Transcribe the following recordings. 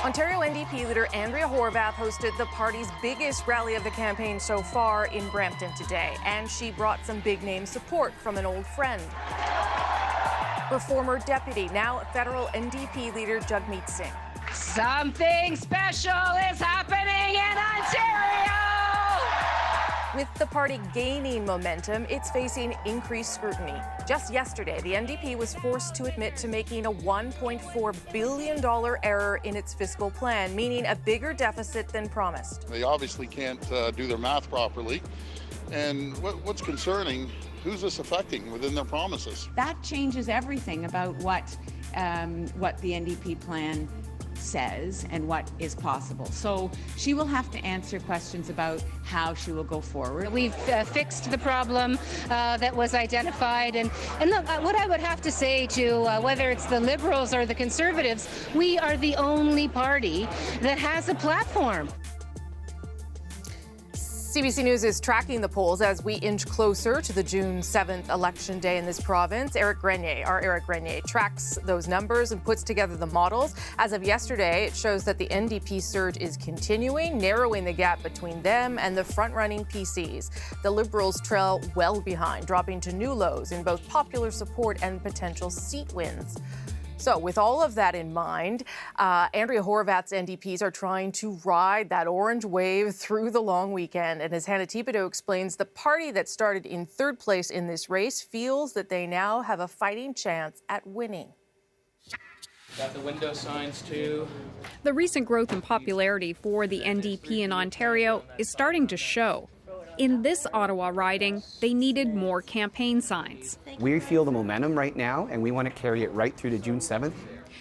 Ontario NDP leader Andrea Horwath hosted the party's biggest rally of the campaign so far in Brampton today, and she brought some big-name support from an old friend. Her former deputy, now federal NDP leader Jagmeet Singh. Something special is happening in Ontario! With the party gaining momentum, it's facing increased scrutiny. Just yesterday, the NDP was forced to admit to making a $1.4 billion error in its fiscal plan, meaning a bigger deficit than promised. They obviously can't do their math properly. And what's concerning, who's this affecting within their promises? That changes everything about what the NDP plan says and what is possible. So she will have to answer questions about how she will go forward. We've fixed the problem that was identified. And look, what I would have to say to whether it's the Liberals or the Conservatives, we are the only party that has a platform. CBC News is tracking the polls as we inch closer to the June 7th election day in this province. Eric Grenier tracks those numbers and puts together the models. As of yesterday, it shows that the NDP surge is continuing, narrowing the gap between them and the front-running PCs. The Liberals trail well behind, dropping to new lows in both popular support and potential seat wins. So with all of that in mind, Andrea Horwath's NDPs are trying to ride that orange wave through the long weekend. And as Hannah Thibodeau explains, the party that started in third place in this race feels that they now have a fighting chance at winning. Got the window signs too. The recent growth in popularity for the NDP in Ontario is starting to show. In this Ottawa riding, they needed more campaign signs. We feel the momentum right now, and we want to carry it right through to June 7th.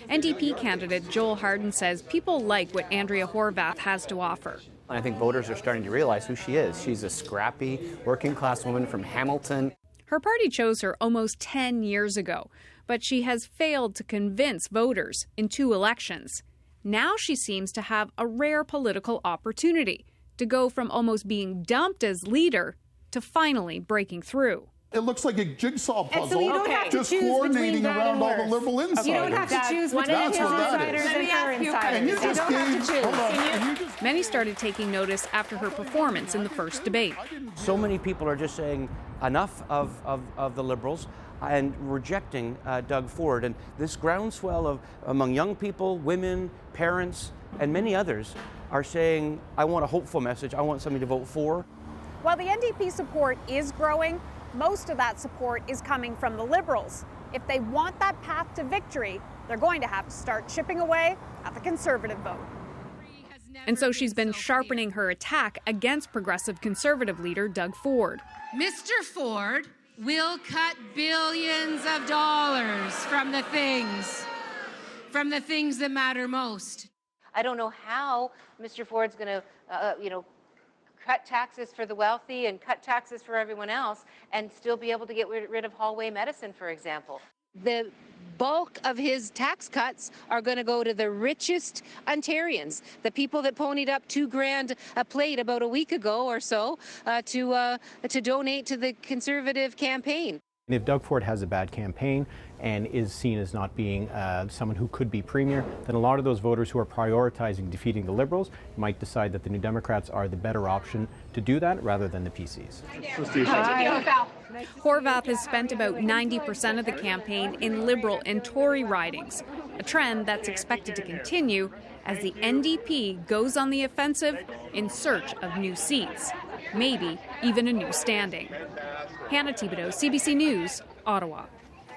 NDP candidate Joel Harden says people like what Andrea Horwath has to offer. I think voters are starting to realize who she is. She's a scrappy, working-class woman from Hamilton. Her party chose her almost 10 years ago, but she has failed to convince voters in 2 elections. Now she seems to have a rare political opportunity to go from almost being dumped as leader to finally breaking through. It looks like a jigsaw puzzle, so you don't have to just choose coordinating between around all the worse. liberal insiders. You don't have to choose between That's his what that insiders is. and her insiders. And you just don't have to choose. hold on. Many started taking notice after her performance in the first debate. So many people are just saying enough of the Liberals and rejecting Doug Ford. And this groundswell among young people, women, parents, and many others are saying, I want a hopeful message, I want somebody to vote for. While the NDP support is growing, most of that support is coming from the Liberals. If they want that path to victory, they're going to have to start chipping away at the Conservative vote. And so she's been sharpening her attack against progressive Conservative leader Doug Ford. Mr. Ford will cut billions of dollars from the things that matter most. I don't know how Mr. Ford's going to, cut taxes for the wealthy and cut taxes for everyone else and still be able to get rid of hallway medicine, for example. The bulk of his tax cuts are going to go to the richest Ontarians, the people that ponied up $2,000 a plate about a week ago or so to donate to the Conservative campaign. And if Doug Ford has a bad campaign and is seen as not being someone who could be premier, then a lot of those voters who are prioritizing defeating the Liberals might decide that the New Democrats are the better option to do that rather than the PCs. Horwath has spent about 90% of the campaign in Liberal and Tory ridings, a trend that's expected to continue as the NDP goes on the offensive in search of new seats, maybe even a new standing. Hannah Thibodeau, CBC News, Ottawa.